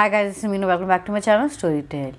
Hi guys, this is Meenu. Welcome back to my channel, Storytale.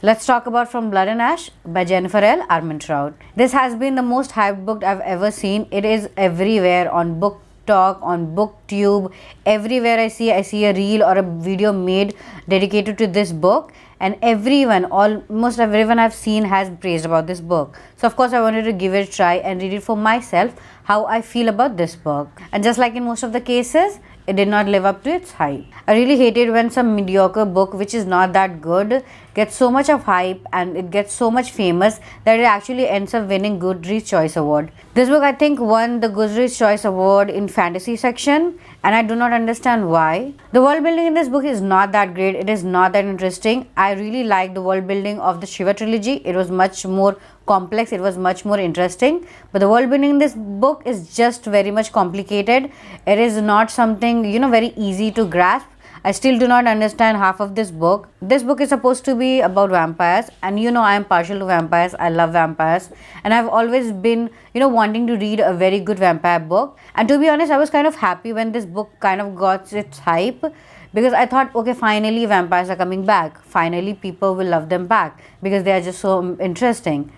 Let's talk about From Blood and Ash by Jennifer L. Armentrout. This has been the most hyped book I've ever seen. It is everywhere on Book Talk, on BookTube. Everywhere I see a reel or a video made dedicated to this book. And almost everyone I've seen has praised about this book. So of course I wanted to give it a try and read it for myself how I feel about this book. And just like in most of the cases, it did not live up to its hype. I really hate it when some mediocre book which is not that good gets so much of hype and it gets so much famous that it actually ends up winning Goodreads Choice Award. This book I think won the Goodreads Choice Award in fantasy section, and I do not understand why. The world building in this book is not that great. It is not that interesting. I really liked the world building of the Shiva trilogy. It was much more complex, it was much more interesting, but the world building in this book is just very much complicated. It is not something very easy to grasp. I still do not understand half of this book. This book is supposed to be about vampires, and I am partial to vampires. I love vampires, and I've always been wanting to read a very good vampire book. And to be honest, I was kind of happy when this book kind of got its hype, because I thought, okay, finally vampires are coming back, finally people will love them back because they are just so interesting.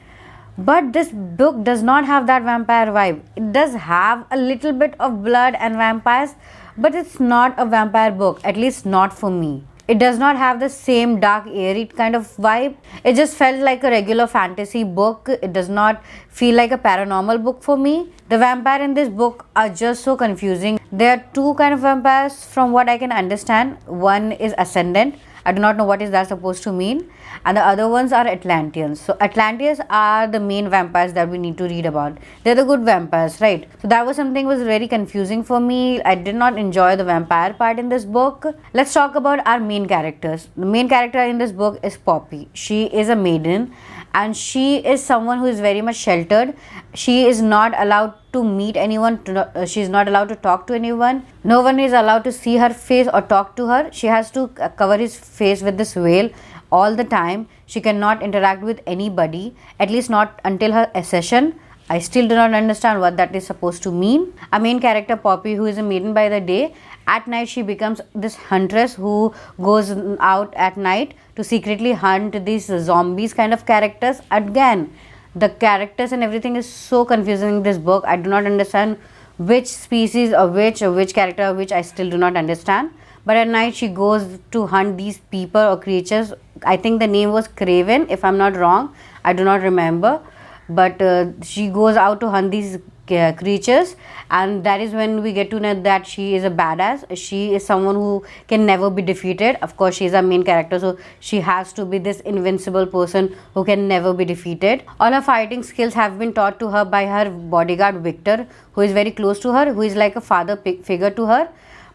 But this book does not have that vampire vibe. It does have a little bit of blood and vampires, but it's not a vampire book, at least not for me. It does not have the same dark, airy kind of vibe. It just felt like a regular fantasy book. It does not feel like a paranormal book for me. The vampire in this book are just so confusing. There are two kind of vampires from what I can understand. One is Ascendant. I do not know what is that supposed to mean. And the other ones are Atlanteans. So Atlanteans are the main vampires that we need to read about. They're the good vampires, right? So that was something was very confusing for me. I did not enjoy the vampire part in this book. Let's talk about our main characters. The main character in this book is Poppy. She is a maiden and she is someone who is very much sheltered. She is not allowed to meet anyone. She is not allowed to talk to anyone. No one is allowed to see her face or talk to her. She has to cover his face with this veil all the time. She cannot interact with anybody, at least not until her accession. I still do not understand what that is supposed to mean. Our main character Poppy, who is a maiden by the day, at night she becomes this huntress who goes out at night to secretly hunt these zombies kind of characters. Again, the characters and everything is so confusing in this book. I do not understand which species or which character or which I still do not understand. But at night she goes to hunt these people or creatures. I think the name was Craven, if I'm not wrong. I do not remember. But she goes out to hunt these creatures, and that is when we get to know that she is a badass. She is someone who can never be defeated. Of course, she is a main character, so she has to be this invincible person who can never be defeated. All her fighting skills have been taught to her by her bodyguard Victor, who is very close to her, who is like a father figure to her.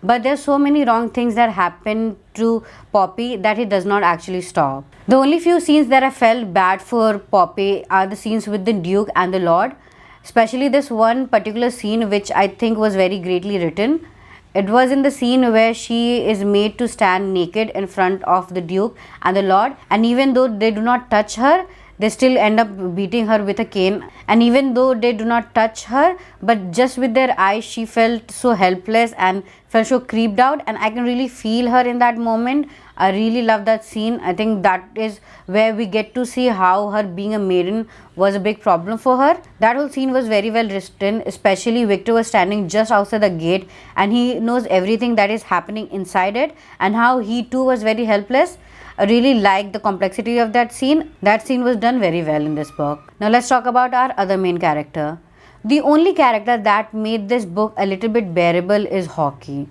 But there's so many wrong things that happen to Poppy that he does not actually stop. The only few scenes that I felt bad for Poppy are the scenes with the Duke and the Lord. Especially this one particular scene which I think was very greatly written. It was in the scene where she is made to stand naked in front of the Duke and the Lord, and even though they do not touch her, they still end up beating her with a cane. And even though they do not touch her, but just with their eyes, she felt so helpless and felt so creeped out, and I can really feel her in that moment. I really love that scene. I think that is where we get to see how her being a maiden was a big problem for her. That whole scene was very well written, especially Victor was standing just outside the gate and he knows everything that is happening inside it, and how he too was very helpless. I really liked the complexity of that scene. That scene was done very well in this book. Now let's talk about our other main character. The only character that made this book a little bit bearable is Hockey.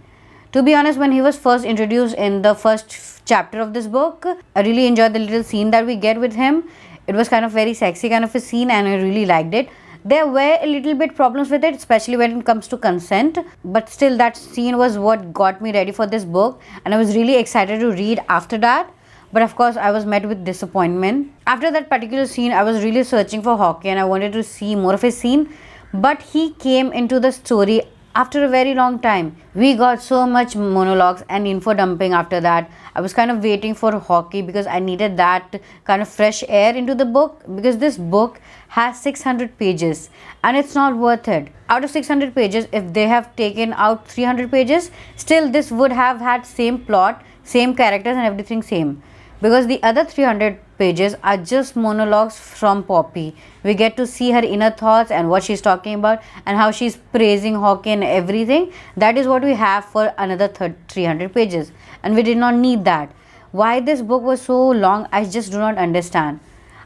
To be honest, when he was first introduced in the first chapter of this book, I really enjoyed the little scene that we get with him. It was kind of very sexy kind of a scene and I really liked it. There were a little bit problems with it, especially when it comes to consent, but still that scene was what got me ready for this book, and I was really excited to read after that. But of course, I was met with disappointment. After that particular scene, I was really searching for Hockey and I wanted to see more of his scene. But he came into the story after a very long time. We got so much monologues and info dumping after that. I was kind of waiting for Hockey because I needed that kind of fresh air into the book, because this book has 600 pages and it's not worth it. Out of 600 pages, if they have taken out 300 pages, still this would have had same plot, same characters and everything same, because the other 300 pages are just monologues from Poppy. We get to see her inner thoughts and what she's talking about and how she's praising Hockey and everything. That is what we have for another 300 pages, and we did not need that. Why this book was so long, I just do not understand.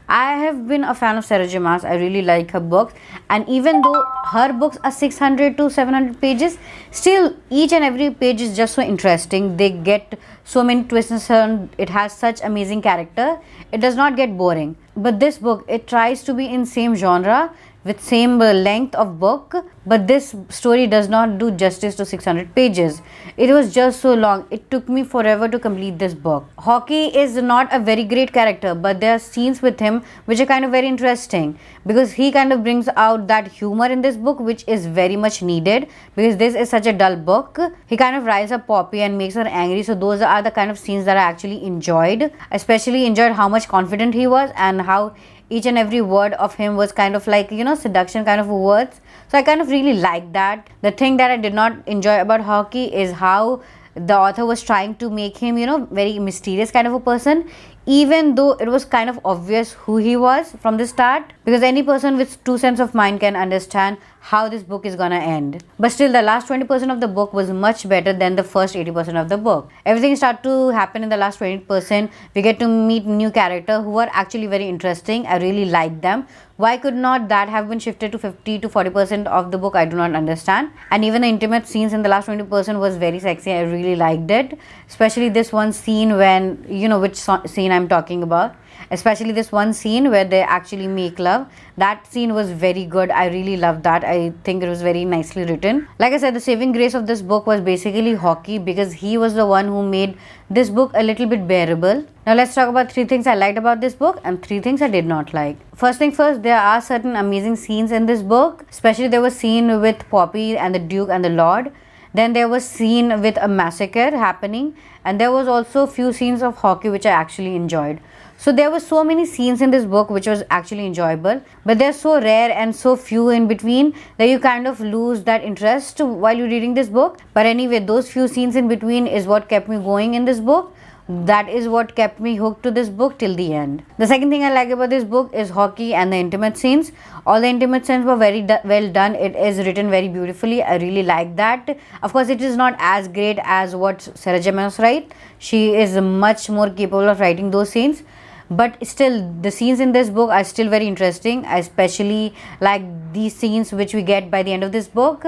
I have been a fan of Sarah J. Maas. I really like her books, and even though her books are 600 to 700 pages, still each and every page is just so interesting. They get so many twists and turns. It has such amazing character. It does not get boring. But this book, it tries to be in same genre with same length of book, but this story does not do justice to 600 pages. It was just so long. It took me forever to complete this book. Hockey is not a very great character, but there are scenes with him which are kind of very interesting, because he kind of brings out that humor in this book, which is very much needed, because this is such a dull book. He kind of riles up Poppy and makes her angry, so those are the kind of scenes that I actually enjoyed. Especially enjoyed how much confident he was and how each and every word of him was kind of like, seduction kind of words. So I kind of really liked that. The thing that I did not enjoy about Hockey is how the author was trying to make him, very mysterious kind of a person, even though it was kind of obvious who he was from the start, because any person with two sense of mind can understand how this book is gonna end. But still, the last 20% of the book was much better than the first 80% of the book. Everything started to happen in the last 20%. We get to meet new characters who are actually very interesting. I really like them. Why could not that have been shifted to 50 to 40% of the book? I do not understand. And even the intimate scenes in the last 20% was very sexy. I really liked it. Especially this one scene when, which scene I'm talking about. Especially this one scene where they actually make love. That scene was very good. I really loved that. I think it was very nicely written. Like I said, the saving grace of this book was basically Hockey, because he was the one who made this book a little bit bearable. Now let's talk about 3 things I liked about this book and 3 things I did not like. First thing first, there are certain amazing scenes in this book. Especially there was scene with Poppy and the Duke and the Lord. Then there was scene with a massacre happening, and there was also few scenes of Hockey which I actually enjoyed. So there were so many scenes in this book which was actually enjoyable, but they're so rare and so few in between that you kind of lose that interest while you're reading this book. But anyway, those few scenes in between is what kept me going in this book. That is what kept me hooked to this book till the end. The second thing I like about this book is Hockey and the intimate scenes. All the intimate scenes were very well done. It is written very beautifully. I really like that. Of course, it is not as great as what Sarah J. Maas writes. She is much more capable of writing those scenes. But still, the scenes in this book are still very interesting. I especially like these scenes which we get by the end of this book.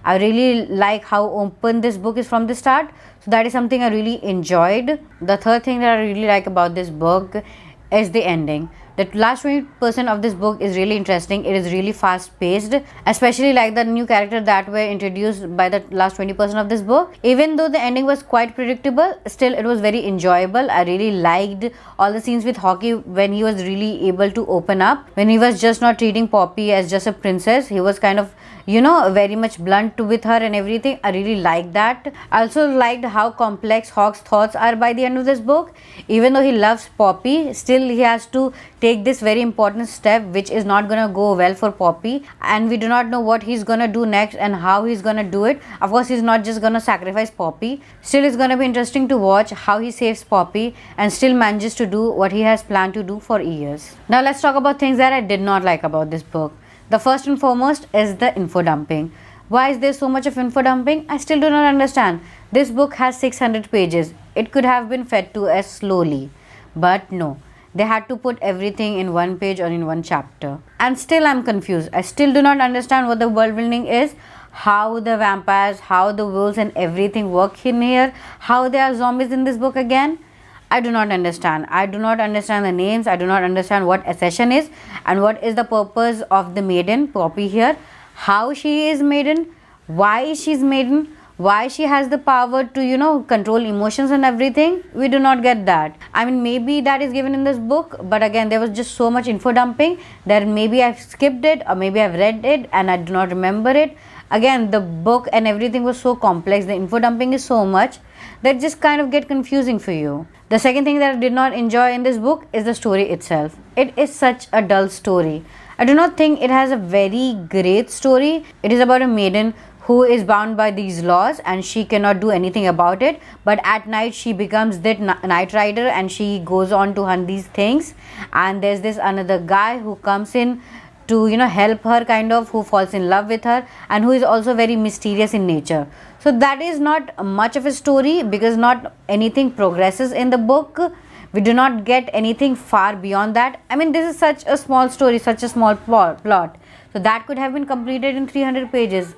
I really like how open this book is from the start. So that is something I really enjoyed. The third thing that I really like about this book is the ending. The last 20% of this book is really interesting. It is really fast paced, especially like the new character that were introduced by the last 20% of this book. Even though the ending was quite predictable, still it was very enjoyable. I really liked all the scenes with Hockey when he was really able to open up, when he was just not treating Poppy as just a princess. He was kind of, very much blunt with her and everything. I really liked that. I also liked how complex Hawk's thoughts are by the end of this book. Even though he loves Poppy, still he has to take this very important step which is not gonna go well for Poppy, and we do not know what he's gonna do next and how he's gonna do it. Of course, he's not just gonna sacrifice Poppy. Still, it's gonna be interesting to watch how he saves Poppy and still manages to do what he has planned to do for years. Now let's talk about things that I did not like about this book. The first and foremost is the info dumping. Why is there so much of info dumping? I still do not understand. This book has 600 pages. It could have been fed to us slowly, but no. They had to put everything in one page or in one chapter. And still I'm confused. I still do not understand what the world building is, how the vampires, how the wolves and everything work in here, how there are zombies in this book again. I do not understand. I do not understand the names. I do not understand what accession is and what is the purpose of the maiden, Poppy here. How she is maiden, why she's maiden, why she has the power to control emotions and everything. We do not get that. I mean, maybe that is given in this book, but again there was just so much info dumping that maybe I've skipped it or maybe I've read it and I do not remember it. Again, the book and everything was so complex, the info dumping is so much that just kind of get confusing for you. The second thing that I did not enjoy in this book is the story itself. It is such a dull story. I do not think it has a very great story. It is about a maiden who is bound by these laws and she cannot do anything about it, but at night she becomes that night rider and she goes on to hunt these things, and there's this another guy who comes in to help her, kind of, who falls in love with her and who is also very mysterious in nature. So that is not much of a story because not anything progresses in the book. We do not get anything far beyond that. I mean, this is such a small story, such a small plot, so that could have been completed in 300 pages.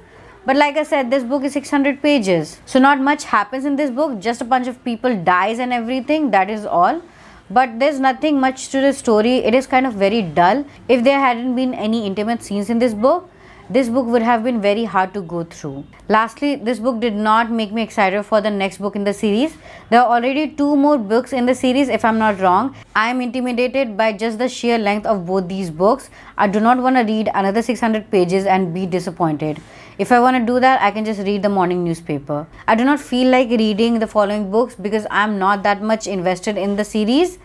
But like I said, this book is 600 pages. So not much happens in this book. Just a bunch of people dies and everything. That is all. But there's nothing much to the story. It is kind of very dull. If there hadn't been any intimate scenes in this book would have been very hard to go through. Lastly, this book did not make me excited for the next book in the series. There are already 2 more books in the series, if I'm not wrong. I am intimidated by just the sheer length of both these books. I do not want to read another 600 pages and be disappointed. If I want to do that, I can just read the morning newspaper. I do not feel like reading the following books because I'm not that much invested in the series.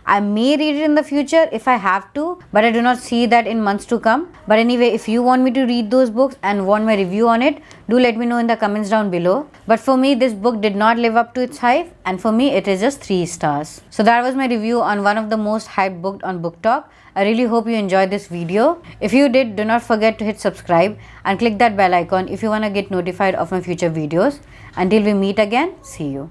I may read it in the future if I have to, but I do not see that in months to come. But anyway, if you want me to read those books and want my review on it, do let me know in the comments down below. But for me, this book did not live up to its hype, and for me, it is just 3 stars. So that was my review on one of the most hyped books on Book Talk. I really hope you enjoyed this video. If you did, do not forget to hit subscribe and click that bell icon if you want to get notified of my future videos. Until we meet again, see you.